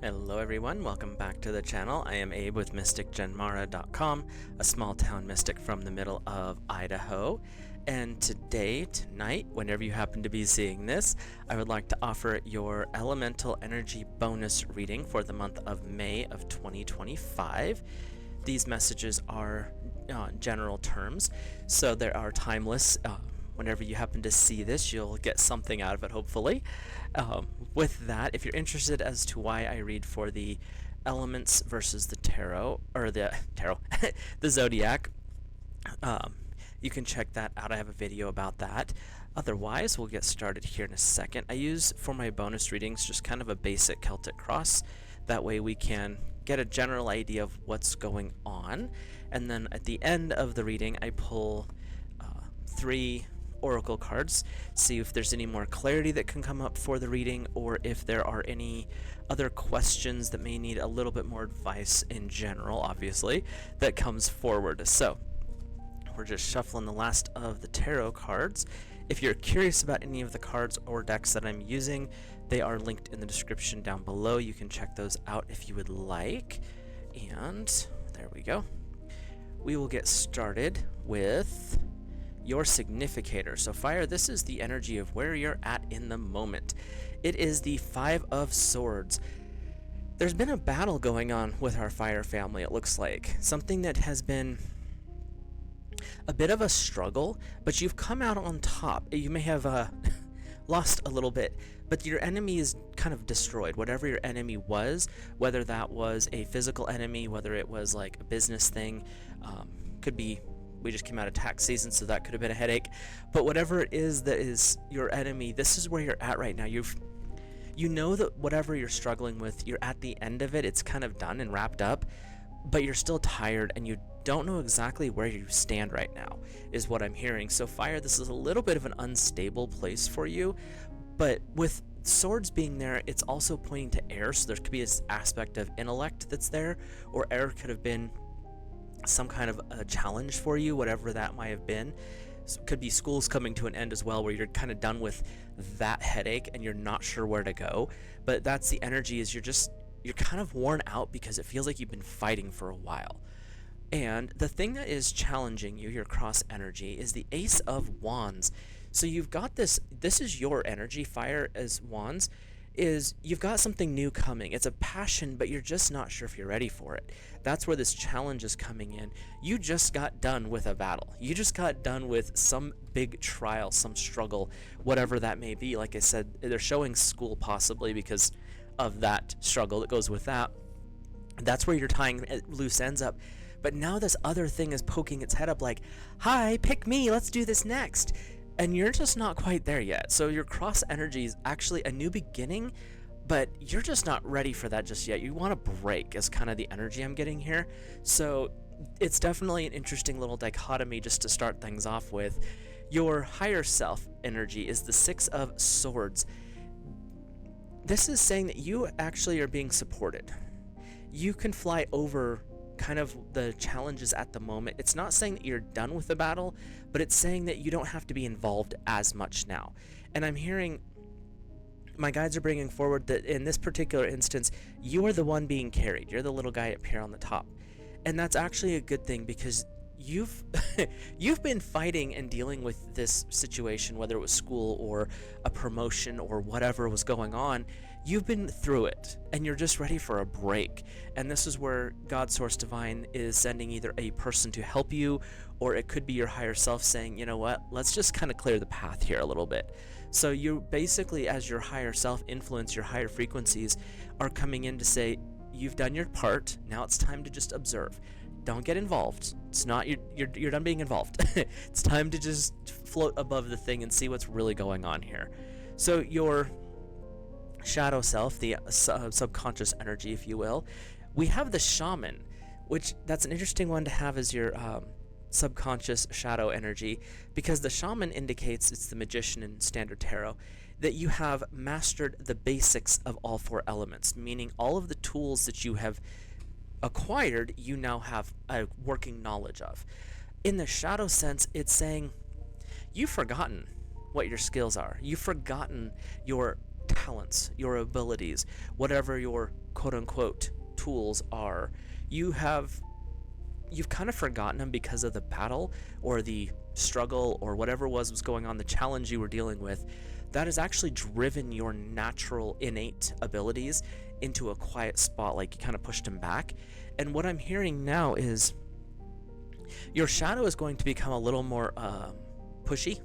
Hello everyone, welcome back to the channel. I am Abe with MysticGenmara.com, a small town mystic from the middle of Idaho. And tonight, whenever you happen to be seeing this, I would like to offer your elemental energy bonus reading for the month of May of 2025. These messages are general terms, so they are timeless. Whenever you happen to see this, you'll get something out of it, hopefully. With that, if you're interested as to why I read for the elements versus the tarot, or the zodiac, you can check that out. I have a video about that. Otherwise, we'll get started here in a second. I use for my bonus readings just kind of a basic Celtic cross. That way we can get a general idea of what's going on. And then at the end of the reading, I pull 3 oracle cards, see if there's any more clarity that can come up for the reading, or if there are any other questions that may need a little bit more advice in general, obviously, that comes forward. So we're just shuffling the last of the tarot cards. If you're curious about any of the cards or decks that I'm using, they are linked in the description down below. You can check those out if you would like. And there we go. We will get started with your significator. So fire, this is the energy of where you're at in the moment. It is the 5 of Swords. There's been a battle going on with our fire family, it looks like. Something that has been a bit of a struggle, but you've come out on top. You may have lost a little bit, but your enemy is kind of destroyed. Whatever your enemy was, whether that was a physical enemy, whether it was like a business thing, could be, we just came out of tax season, so that could have been a headache. But whatever it is that is your enemy, this is where you're at right now. You know that whatever you're struggling with, you're at the end of it. It's kind of done and wrapped up, but you're still tired and you don't know exactly where you stand right now, is what I'm hearing. So fire, this is a little bit of an unstable place for you, but with swords being there, it's also pointing to air, so there could be this aspect of intellect that's there, or air could have been some kind of a challenge for you, whatever that might have been. So it could be school's coming to an end as well, where you're kind of done with that headache and you're not sure where to go. But that's the energy, is you're kind of worn out because it feels like you've been fighting for a while. And the thing that is challenging you, your cross energy, is the Ace of Wands. So you've got this is your energy, fire as wands, is you've got something new coming. It's a passion, but you're just not sure if you're ready for it. That's where this challenge is coming in. You just got done with a battle. You just got done with some big trial, some struggle, whatever that may be. Like I said, they're showing school possibly because of that struggle that goes with that. That's where you're tying loose ends up. But now this other thing is poking its head up like, hi, pick me, let's do this next. And you're just not quite there yet. So your cross energy is actually a new beginning, but you're just not ready for that just yet. You want to break, is kind of the energy I'm getting here. So it's definitely an interesting little dichotomy just to start things off with. Your higher self energy is the 6 of Swords. This is saying that you actually are being supported. You can fly over kind of the challenges at the moment. It's not saying that you're done with the battle, but it's saying that you don't have to be involved as much now. And I'm hearing my guides are bringing forward that in this particular instance, you are the one being carried. You're the little guy up here on the top. And that's actually a good thing, because you've been fighting and dealing with this situation, whether it was school or a promotion or whatever was going on. You've been through it and you're just ready for a break. And this is where God Source Divine is sending either a person to help you, or it could be your higher self saying, you know what, let's just kind of clear the path here a little bit. So you basically, as your higher self influence, your higher frequencies are coming in to say, you've done your part, now it's time to just observe. Don't get involved. It's not, you're done being involved. It's time to just float above the thing and see what's really going on here. So your shadow self, the subconscious energy, if you will, we have the shaman, which that's an interesting one to have as your subconscious shadow energy, because the shaman indicates, it's the magician in standard tarot, that you have mastered the basics of all 4 elements, meaning all of the tools that you have acquired, you now have a working knowledge of. In the shadow sense, it's saying you've forgotten what your skills are. You've forgotten your talents, your abilities, whatever your quote unquote tools are, you've kind of forgotten them because of the battle or the struggle or whatever was going on, the challenge you were dealing with, that has actually driven your natural innate abilities into a quiet spot, like you kind of pushed them back. And what I'm hearing now is your shadow is going to become a little more pushy.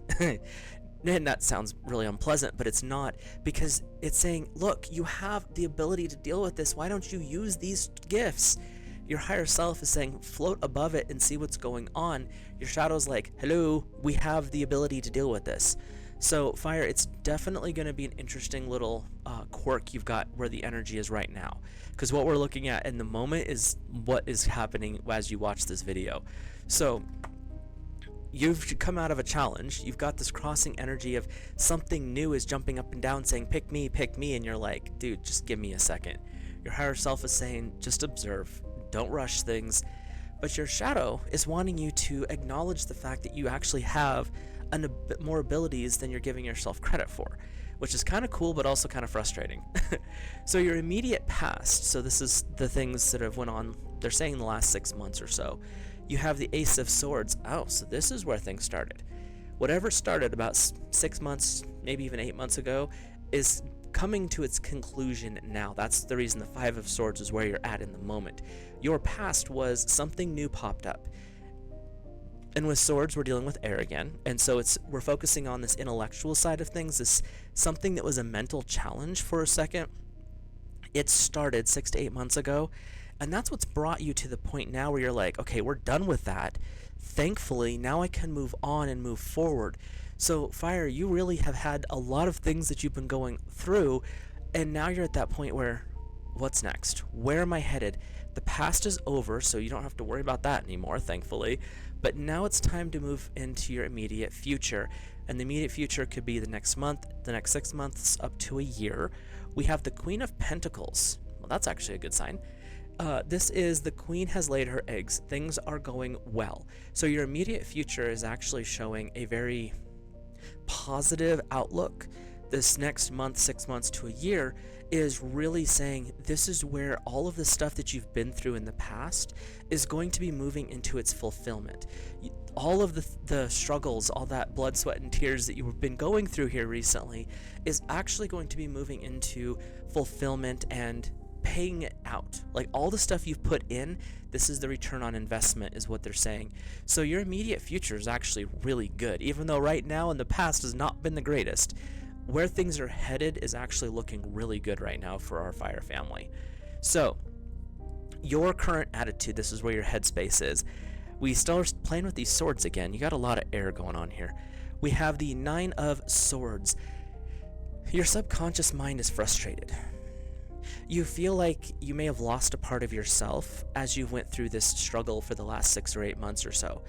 And that sounds really unpleasant, but it's not, because it's saying, look, you have the ability to deal with this. Why don't you use these gifts? Your higher self is saying, float above it and see what's going on. Your shadow's like, hello, we have the ability to deal with this. So fire, it's definitely going to be an interesting little quirk you've got where the energy is right now, because what we're looking at in the moment is what is happening as you watch this video. So you've come out of a challenge, you've got this crossing energy of something new is jumping up and down saying, pick me, and you're like, dude, just give me a second. Your higher self is saying, just observe, don't rush things. But your shadow is wanting you to acknowledge the fact that you actually have a bit more abilities than you're giving yourself credit for, which is kind of cool but also kind of frustrating. So your immediate past, so this is the things that have went on, they're saying the last 6 months or so. You have the Ace of Swords. Oh, so this is where things started. Whatever started about 6 months, maybe even 8 months ago, is coming to its conclusion now. That's the reason the Five of Swords is where you're at in the moment. Your past was something new popped up. And with swords, we're dealing with air again. And so we're focusing on this intellectual side of things, this something that was a mental challenge for a second. It started 6 to 8 months ago. And that's what's brought you to the point now where you're like, okay, we're done with that. Thankfully, now I can move on and move forward. So, Fire, you really have had a lot of things that you've been going through, and now you're at that point where, what's next? Where am I headed? The past is over, so you don't have to worry about that anymore, thankfully. But now it's time to move into your immediate future. And the immediate future could be the next month, the next 6 months, up to a year. We have the Queen of Pentacles. Well, that's actually a good sign. This is the queen has laid her eggs. Things are going well. So your immediate future is actually showing a very positive outlook. This next month, 6 months to a year, is really saying this is where all of the stuff that you've been through in the past is going to be moving into its fulfillment. All of the struggles, all that blood, sweat, and tears that you've been going through here recently is actually going to be moving into fulfillment and paying it out. Like all the stuff you've put in, this is the return on investment is what they're saying. So your immediate future is actually really good, even though right now in the past has not been the greatest. Where things are headed is actually looking really good right now for our Fire family. So your current attitude, this is where your headspace is. We still are playing with these swords again. You got a lot of air going on here. We have the Nine of Swords. Your subconscious mind is frustrated. You feel like you may have lost a part of yourself as you went through this struggle for the last 6 or 8 months or so.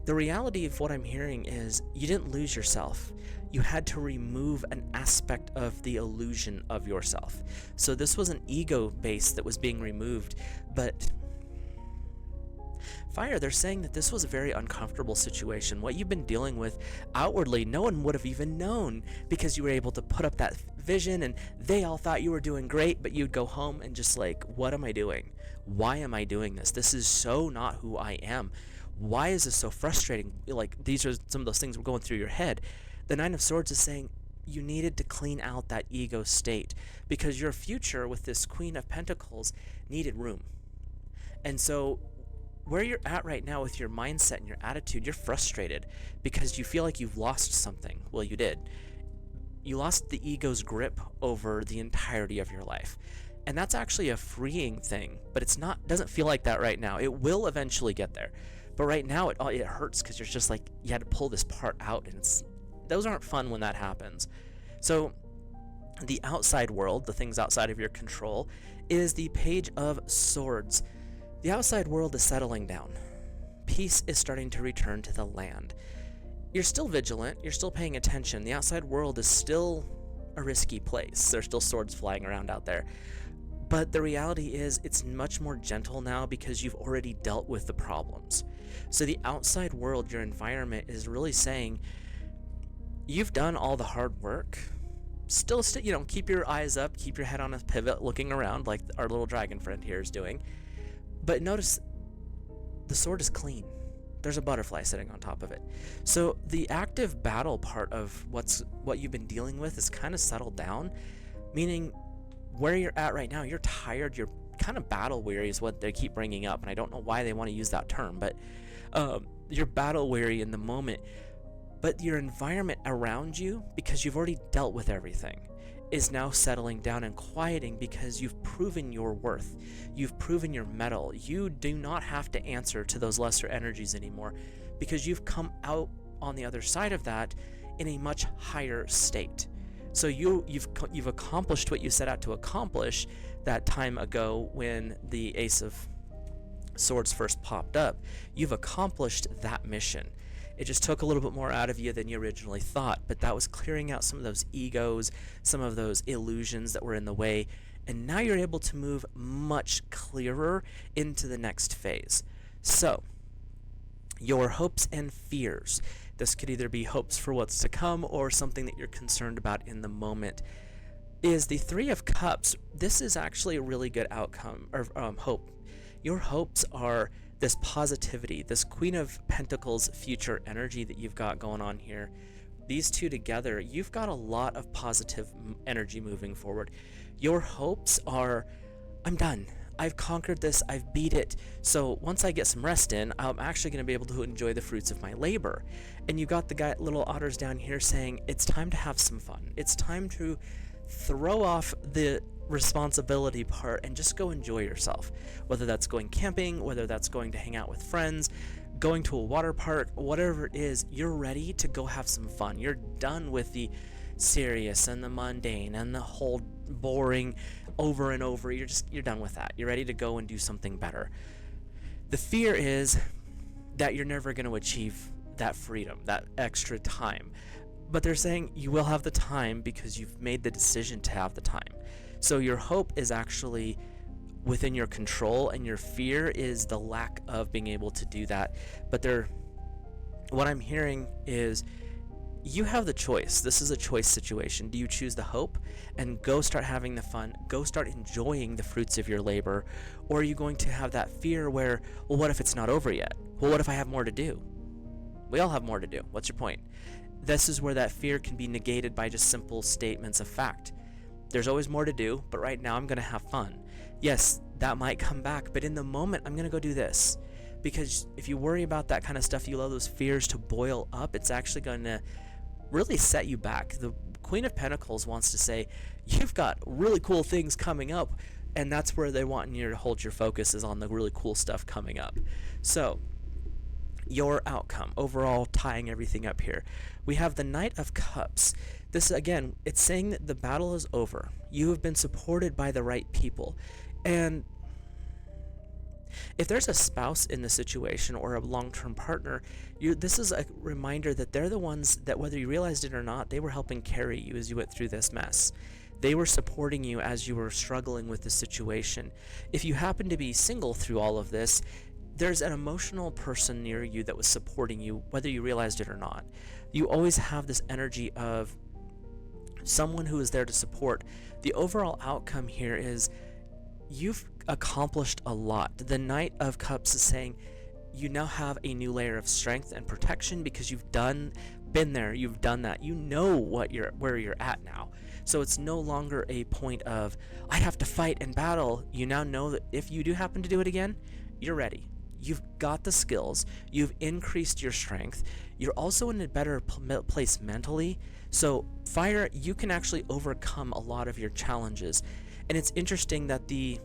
The reality of what I'm hearing is you didn't lose yourself. You had to remove an aspect of the illusion of yourself. So this was an ego base that was being removed, but Fire, they're saying that this was a very uncomfortable situation. What you've been dealing with outwardly, no one would have even known because you were able to put up that vision and they all thought you were doing great, but you'd go home and just like, what am I doing? Why am I doing this? This is so not who I am. Why is this so frustrating? Like, these are some of those things were going through your head. The Nine of Swords is saying you needed to clean out that ego state because your future with this Queen of Pentacles needed room. And so where you're at right now with your mindset and your attitude, you're frustrated because you feel like you've lost something. Well, you did. You lost the ego's grip over the entirety of your life. And that's actually a freeing thing, but doesn't feel like that right now. It will eventually get there. But right now it hurts because you're just like, you had to pull this part out, and those aren't fun when that happens. So the outside world, the things outside of your control, is the Page of Swords. The outside world is settling down. Peace is starting to return to the land. You're still vigilant, you're still paying attention. The outside world is still a risky place. There's still swords flying around out there. But the reality is it's much more gentle now because you've already dealt with the problems. So the outside world, your environment, is really saying, you've done all the hard work. still, keep your eyes up, keep your head on a pivot, looking around like our little dragon friend here is doing. But notice the sword is clean. There's a butterfly sitting on top of it. So the active battle part of what you've been dealing with is kind of settled down, meaning where you're at right now, you're tired, you're kind of battle weary is what they keep bringing up, and I don't know why they want to use that term, but you're battle weary in the moment. But your environment around you, because you've already dealt with everything, is now settling down and quieting because you've proven your worth. You've proven your mettle. You do not have to answer to those lesser energies anymore because you've come out on the other side of that in a much higher state. So you've accomplished what you set out to accomplish that time ago when the Ace of Swords first popped up. You've accomplished that mission. It just took a little bit more out of you than you originally thought, but that was clearing out some of those egos, some of those illusions that were in the way, and now you're able to move much clearer into the next phase. So, your hopes and fears. This could either be hopes for what's to come or something that you're concerned about in the moment. Is the Three of Cups. This is actually a really good outcome, or hope. Your hopes are this positivity, this Queen of Pentacles future energy that you've got going on here. These two together, you've got a lot of positive energy moving forward. Your hopes are, I'm done. I've conquered this. I've beat it. So once I get some rest in, I'm actually going to be able to enjoy the fruits of my labor. And you got the little otters down here saying, it's time to have some fun. It's time to throw off the responsibility part and just go enjoy yourself, whether that's going camping, whether that's going to hang out with friends, going to a water park, whatever it is. You're ready to go have some fun. You're done with the serious and the mundane and the whole boring over and over. You're done with that. You're ready to go and do something better. The fear is that you're never going to achieve that freedom, that extra time, but they're saying you will have the time because you've made the decision to have the time. So your hope is actually within your control, and your fear is the lack of being able to do that. But what I'm hearing is you have the choice. This is a choice situation. Do you choose the hope and go start having the fun, go start enjoying the fruits of your labor, or are you going to have that fear where, well, what if it's not over yet? Well, what if I have more to do? We all have more to do. What's your point? This is where that fear can be negated by just simple statements of fact. There's always more to do, but right now I'm going to have fun. Yes, that might come back, but in the moment, I'm going to go do this. Because if you worry about that kind of stuff, you allow those fears to boil up, it's actually going to really set you back. The Queen of Pentacles wants to say, you've got really cool things coming up, and that's where they want you to hold your focus, is on the really cool stuff coming up. So, your outcome, overall tying everything up here. We have the Knight of Cups. This, again, it's saying that the battle is over. You have been supported by the right people. And if there's a spouse in the situation or a long-term partner, this is a reminder that they're the ones that, whether you realized it or not, they were helping carry you as you went through this mess. They were supporting you as you were struggling with the situation. If you happen to be single through all of this, there's an emotional person near you that was supporting you, whether you realized it or not. You always have this energy of someone who is there to support. The overall outcome here is you've accomplished a lot. The Knight of Cups is saying you now have a new layer of strength and protection because you've been there, you've done that. You know where you're at now. So it's no longer a point of, I have to fight and battle. You now know that if you do happen to do it again, you're ready. You've got the skills, you've increased your strength, you're also in a better place mentally. So fire, you can actually overcome a lot of your challenges. And it's interesting that the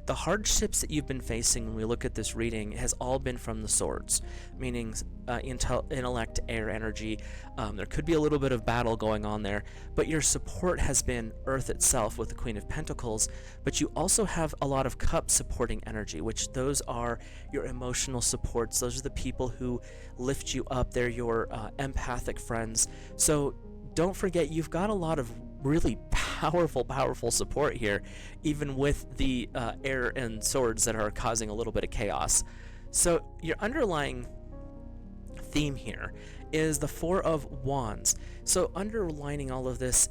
hardships that you've been facing when we look at this reading has all been from the swords, meaning intellect, air energy. There could be a little bit of battle going on there, but your support has been earth itself with the Queen of Pentacles, but you also have a lot of cup supporting energy, which those are your emotional supports. Those are the people who lift you up. They're your empathic friends. So don't forget, you've got a lot of really powerful support here, even with the air and swords that are causing a little bit of chaos. So your underlying theme here is the Four of Wands. So underlining all of this,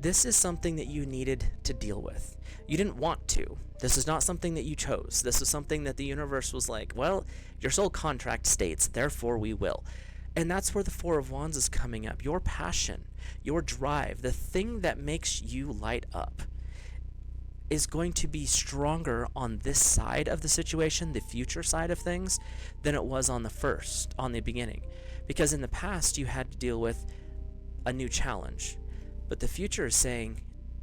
this is something that you needed to deal with. You didn't want to. This is not something that you chose. This is something that the universe was like, well, your soul contract states, therefore we will. And that's where the Four of Wands is coming up. Your passion, your drive, the thing that makes you light up is going to be stronger on this side of the situation, the future side of things, than it was on the beginning. Because in the past, you had to deal with a new challenge. But the future is saying,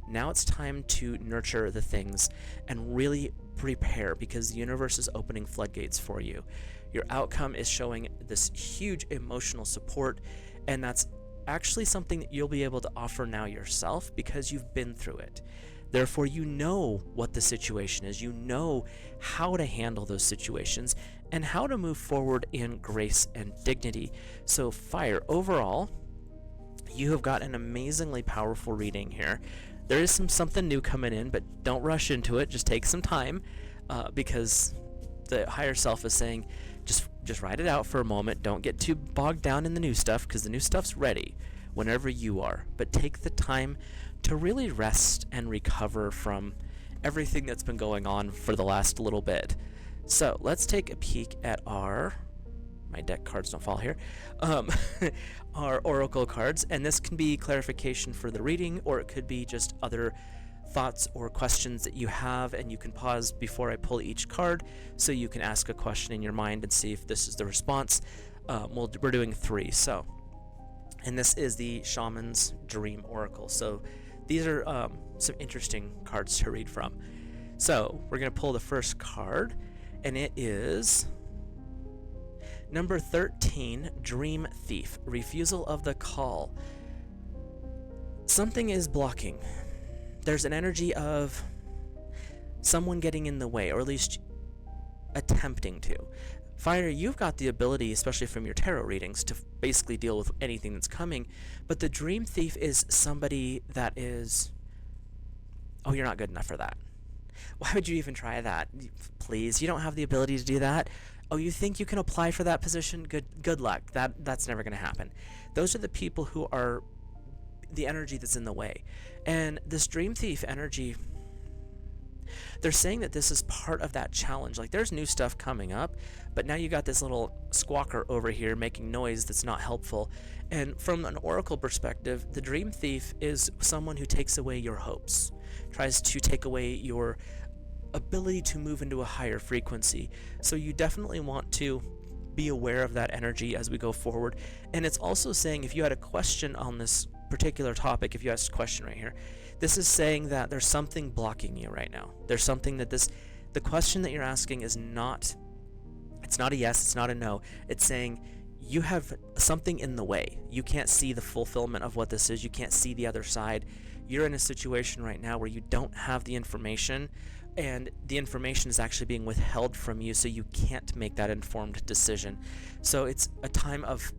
now it's time to nurture the things and really prepare, because the universe is opening floodgates for you. Your outcome is showing this huge emotional support, and that's actually something that you'll be able to offer now yourself because you've been through it. Therefore, you know what the situation is. You know how to handle those situations and how to move forward in grace and dignity. So, Fire, overall, you have got an amazingly powerful reading here. There is something new coming in, but don't rush into it. Just take some time, because the higher self is saying, just ride it out for a moment. Don't get too bogged down in the new stuff, because the new stuff's ready whenever you are. But take the time to really rest and recover from everything that's been going on for the last little bit. So let's take a peek at my deck cards don't fall here, our oracle cards, and this can be clarification for the reading, or it could be just other thoughts or questions that you have, and you can pause before I pull each card so you can ask a question in your mind and see if this is the response. We're doing 3, and this is the Shaman's Dream Oracle. So these are some interesting cards to read from. So we're going to pull the first card, and it is number 13, Dream Thief, Refusal of the Call. Something is blocking. There's an energy of someone getting in the way, or at least attempting to. Fire, you've got the ability, especially from your tarot readings, to basically deal with anything that's coming, but the Dream Thief is somebody that is, oh, you're not good enough for that. Why would you even try that? Please, you don't have the ability to do that. Oh, you think you can apply for that position? Good luck. That's never going to happen. Those are the people who are the energy that's in the way. And this Dream Thief energy, they're saying that this is part of that challenge. Like, there's new stuff coming up, but now you got this little squawker over here making noise that's not helpful. And from an oracle perspective, the Dream Thief is someone who takes away your hopes, tries to take away your ability to move into a higher frequency. So you definitely want to be aware of that energy as we go forward. And it's also saying, if you had a question on this particular topic, if you asked a question right here, this is saying that there's something blocking you right now. There's something that the question that you're asking is not, it's not a yes, it's not a no. It's saying you have something in the way. You can't see the fulfillment of what this is. You can't see the other side. You're in a situation right now where you don't have the information, and the information is actually being withheld from you, so you can't make that informed decision. So it's a time of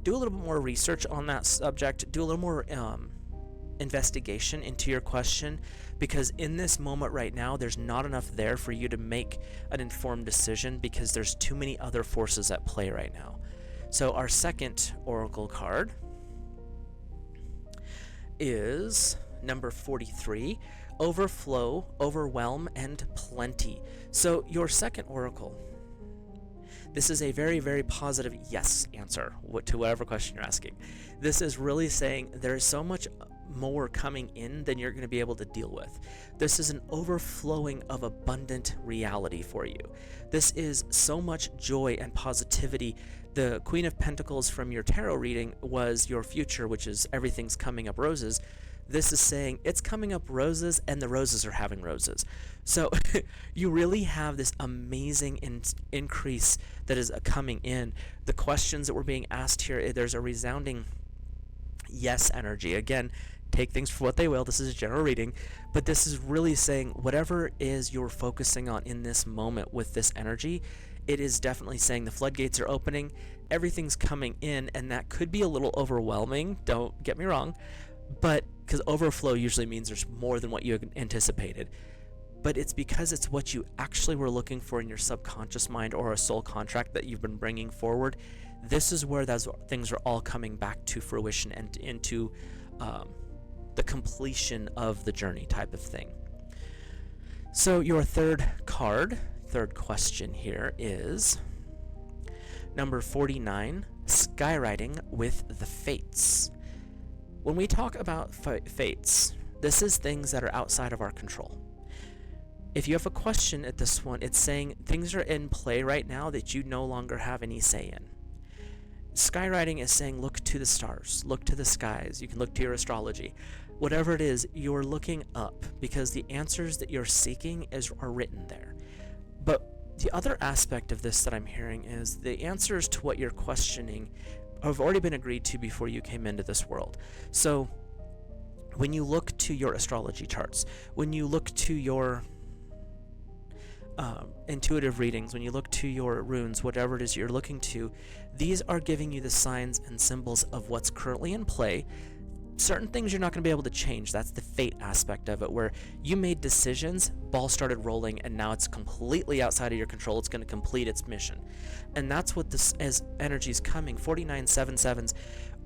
do a little bit more research on that subject, do a little more investigation into your question, because in this moment right now, there's not enough there for you to make an informed decision, because there's too many other forces at play right now. So our second oracle card is number 43, Overflow, Overwhelm, and Plenty. So your second oracle, this is a very, very positive yes answer to whatever question you're asking. This is really saying there is so much more coming in than you're going to be able to deal with. This is an overflowing of abundant reality for you. This is so much joy and positivity. The Queen of Pentacles from your tarot reading was your future, which is everything's coming up roses. This is saying it's coming up roses, and the roses are having roses. So you really have this amazing increase that is coming in. The questions that were being asked here, there's a resounding yes energy. Again, take things for what they will. This is a general reading, but this is really saying whatever is you're focusing on in this moment with this energy, it is definitely saying the floodgates are opening, everything's coming in, and that could be a little overwhelming. Don't get me wrong. But because overflow usually means there's more than what you anticipated, but it's because it's what you actually were looking for in your subconscious mind, or a soul contract that you've been bringing forward. This is where those things are all coming back to fruition and into the completion of the journey type of thing. So your third question here is number 49, skywriting with the fates. When we talk about fates, this is things that are outside of our control. If you have a question at this one, it's saying things are in play right now that you no longer have any say in. Skywriting is saying look to the stars, look to the skies. You can look to your astrology. Whatever it is, you're looking up because the answers that you're seeking are written there. But the other aspect of this that I'm hearing is the answers to what you're questioning have already been agreed to before you came into this world. So when you look to your astrology charts, when you look to your intuitive readings, when you look to your runes, whatever it is you're looking to, these are giving you the signs and symbols of what's currently in play. Certain things you're not going to be able to change. That's the fate aspect of it, where you made decisions, ball started rolling, and now it's completely outside of your control. It's going to complete its mission. And that's what this as energy is coming. 4977s,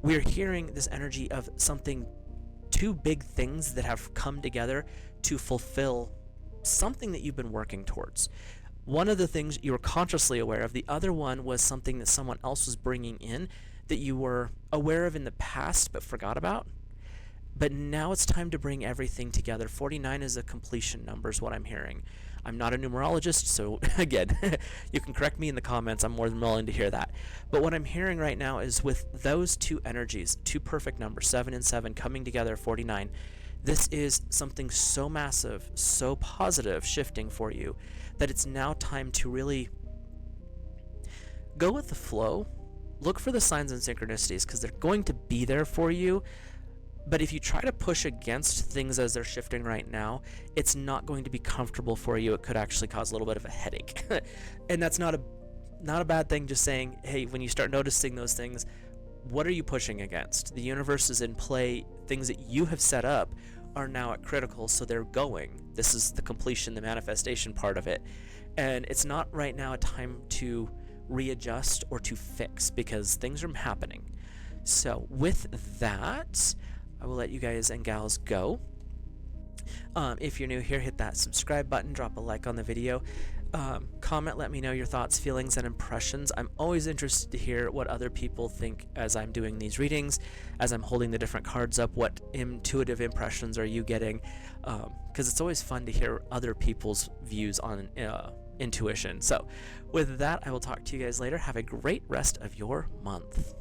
we're hearing this energy of something, two big things that have come together to fulfill something that you've been working towards. One of the things you were consciously aware of, the other one was something that someone else was bringing in that you were aware of in the past but forgot about. But now it's time to bring everything together. 49 is a completion number is what I'm hearing. I'm not a numerologist, so again, you can correct me in the comments. I'm more than willing to hear that. But what I'm hearing right now is with those two energies, two perfect numbers, 7 and 7 coming together, 49, this is something so massive, so positive shifting for you that it's now time to really go with the flow. Look for the signs and synchronicities because they're going to be there for you. But if you try to push against things as they're shifting right now, it's not going to be comfortable for you. It could actually cause a little bit of a headache. And that's not a bad thing, just saying, hey, when you start noticing those things, what are you pushing against? The universe is in play. Things that you have set up are now at critical, so they're going. This is the completion, the manifestation part of it. And it's not right now a time to readjust or to fix because things are happening. So with that, I will let you guys and gals go. If you're new here, hit that subscribe button, drop a like on the video. Comment, let me know your thoughts, feelings, and impressions. I'm always interested to hear what other people think as I'm doing these readings, as I'm holding the different cards up. What intuitive impressions are you getting? Because it's always fun to hear other people's views on intuition. So with that, I will talk to you guys later. Have a great rest of your month.